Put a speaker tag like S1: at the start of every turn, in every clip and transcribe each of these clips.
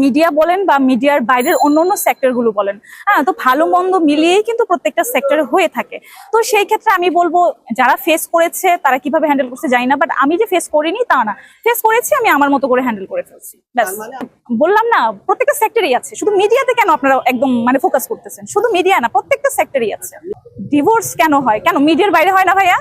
S1: Media বলেন বা মিডিয়ার বাইরের অন্যান্য সেক্টর গুলো বলেন, হ্যাঁ, তো ভালো মন্দ মিলিয়েই কিন্তু প্রত্যেকটা সেক্টরে হয়ে থাকে। তো সেই ক্ষেত্রে আমি বলবো যারা ফেস করেছে তারা কিভাবে হ্যান্ডেল করছে জানি না, বাট আমি যে ফেস করিনি তা না, ফেস করেছি, আমি আমার মতো করে হ্যান্ডেল করে ফেলছি, ব্যাস। বললাম না, প্রত্যেকটা সেক্টরেই আছে, শুধু মিডিয়াতে কেন আপনারা একদম মানে ফোকাস করতেছেন? শুধু মিডিয়া না, প্রত্যেকটা সেক্টরেই আছে। ডিভোর্স কেন হয়, কেন মিডিয়ার বাইরে হয় না ভাইয়া?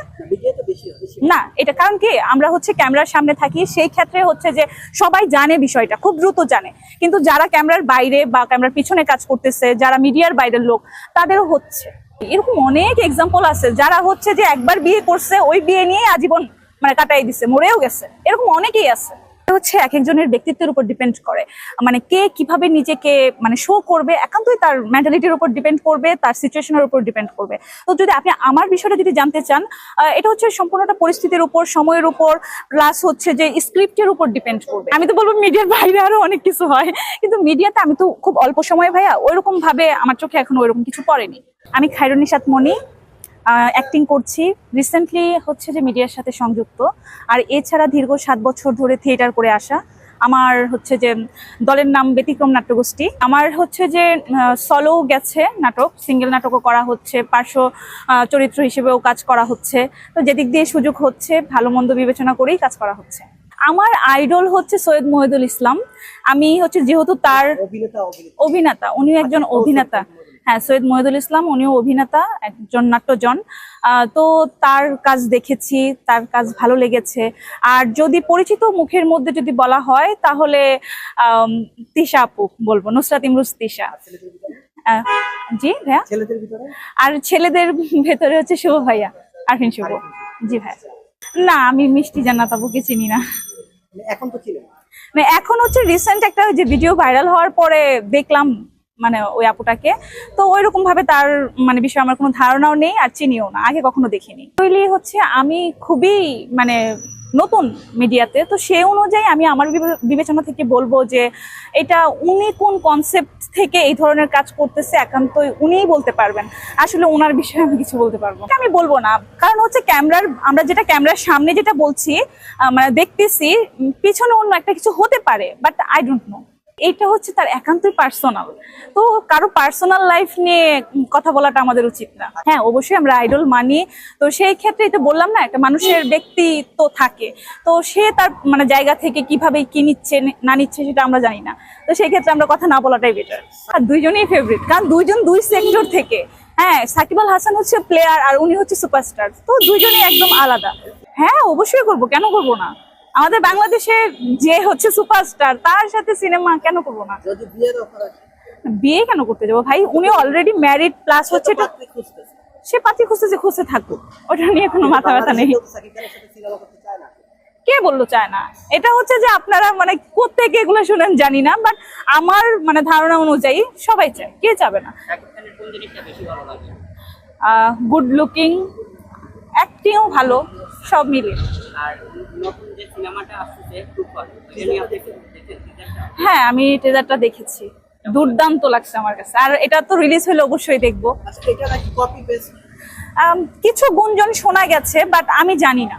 S1: না, এটা কারণ কি, আমরা হচ্ছে ক্যামেরার সামনে থাকি, সেই ক্ষেত্রে হচ্ছে যে সবাই জানে বিষয়টা, খুব দ্রুত জানে। কিন্তু যারা ক্যামেরার বাইরে বা ক্যামেরার পিছনে কাজ করতেছে, যারা মিডিয়ার বাইরের লোক, তাদেরও হচ্ছে। এরকম অনেক এক্সাম্পল আছে যারা হচ্ছে যে একবার বিয়ে করছে, ওই বিয়ে নিয়ে আজীবন মানে কাটাই দিছে, মরেও গেছে, এরকম অনেকেই আছে। হচ্ছে এক একজনের ব্যক্তিত্বের উপর ডিপেন্ড করে, মানে কে কিভাবে নিজেকে মানে শো করবে, একান্তই তার মেন্টালিটির উপর ডিপেন্ড করবে, তার সিচুয়েশনের উপর ডিপেন্ড করবে। তো যদি আপনি আমার বিষয়টা যদি জানতে চান, এটা হচ্ছে সম্পূর্ণটা পরিস্থিতির উপর, সময়ের উপর, প্লাস হচ্ছে যে স্ক্রিপ্টের উপর ডিপেন্ড করবে। আমি তো বলবো মিডিয়ার বাইরে আরো অনেক কিছু হয়, কিন্তু মিডিয়াতে আমি তো খুব অল্প সময় ভাইয়া, ওইরকম ভাবে আমার চোখে এখনো ওইরকম কিছু পড়েনি। আমি খায়রুন নিশাত মনি, অ্যাক্টিং করছি, রিসেন্টলি হচ্ছে যে মিডিয়ার সাথে সংযুক্ত। আর এছাড়া দীর্ঘ 7 বছর ধরে থিয়েটার করে আসা। আমার হচ্ছে যে দলের নাম ব্যতিক্রম নাট্যগোষ্ঠী। আমার হচ্ছে যে সলো গেছে নাটক, সিঙ্গেল নাটকও করা হচ্ছে, পার্শ্ব চরিত্র হিসেবেও কাজ করা হচ্ছে। তো যেদিক দিয়ে সুযোগ হচ্ছে, ভালো মন্দ বিবেচনা করেই কাজ করা হচ্ছে। আমার আইডল হচ্ছে সৈয়দ মহিদুল ইসলাম। আমি হচ্ছে যেহেতু তার অভিনেতা, উনিও একজন অভিনেতা। হ্যাঁ, সৈয়দ মহিদুল ইসলাম, উনিও অভিনেতা, একজন নাট্যজন। তো তার কাজ দেখেছি, তার কাজ ভালো লেগেছে। আর যদি পরিচিত মুখের মধ্যে যদি বলা হয় তাহলে তিশা আপু বলবো, নুসরাত ইমরোজ তিশা। জি ভাইয়া। আর ছেলেদের ভেতরে হচ্ছে শুভ ভাইয়া, আরফিন শুভ। জি ভাইয়া। না, আমি মিষ্টি জান্নাত আপুকে চিনি না।
S2: এখন তো ছিল
S1: না, এখন হচ্ছে রিসেন্ট একটা যে ভিডিও ভাইরাল হওয়ার পরে দেখলাম মানে ওই আপুটাকে, তো ওইরকম ভাবে তার মানে বিষয়ে আমার কোনো ধারণাও নেই, আর চিনিও না, আগে কখনো দেখিনি। হচ্ছে আমি খুবই মানে নতুন মিডিয়াতে, তো সেই অনুযায়ী আমি আমার বিবেচনা থেকে বলবো যে এটা উনি কোন কনসেপ্ট থেকে এই ধরনের কাজ করতেছে একান্তই উনিই বলতে পারবেন। আসলে ওনার বিষয়ে আমি কিছু বলতে পারবো না, আমি বলবো না। কারণ হচ্ছে আমরা যেটা ক্যামেরার সামনে যেটা বলছি, মানে দেখতেছি, পিছনে অন্য একটা কিছু হতে পারে, বাট আই ডোন্ট নো। এটা হচ্ছে তার একান্তই পার্সোনাল, তো কারো পার্সোনাল লাইফ নিয়ে কথা বলাটা আমাদের উচিত না। হ্যাঁ, অবশ্যই আমরা আইডল মানি, তো সেই ক্ষেত্রে এটা বললাম না, একটা মানুষের ব্যক্তিত্ব থাকে, তো সে তার মানে জায়গা থেকে কিভাবে কি নিচ্ছে না নিচ্ছে সেটা আমরা জানি না, তো সেই ক্ষেত্রে আমরা কথা না বলাটাই বেটার। আর দুইজনই ফেভারিট, কারণ দুইজন দুই সেক্টর থেকে। হ্যাঁ, সাকিব আল হাসান হচ্ছে প্লেয়ার আর উনি হচ্ছে সুপারস্টার, তো দুইজনই একদম আলাদা। হ্যাঁ, অবশ্যই করবো, কেন করবো না? আমাদের বাংলাদেশে যে হচ্ছে সুপারস্টার, তার সাথে সিনেমা কেন করবো না? বিয়ে কেন করতে যাবো ভাই? উনি অলরেডি ম্যারিড, প্লাস হচ্ছে সে পাত্রী খুঁজতে খুঁজতে থাকুক, ওটা নিয়ে কোনো মাথা ব্যথা নেই। কে বললো চায় না? এটা হচ্ছে যে আপনারা মানে কোত্থেকে এগুলো শুনেন জানি না, বাট আমার মানে ধারণা অনুযায়ী সবাই চায়, কে চাবে না? গুড লুকিং, অ্যাক্টিংও ভালো, সব মিলিয়ে। হ্যাঁ, আমি ট্রেজারটা দেখেছি, দুর্দান্ত লাগছে আমার কাছে। আর এটা তো রিলিজ হলে অবশ্যই দেখবো। কিছু গুঞ্জন শোনা গেছে, বাট আমি জানি না।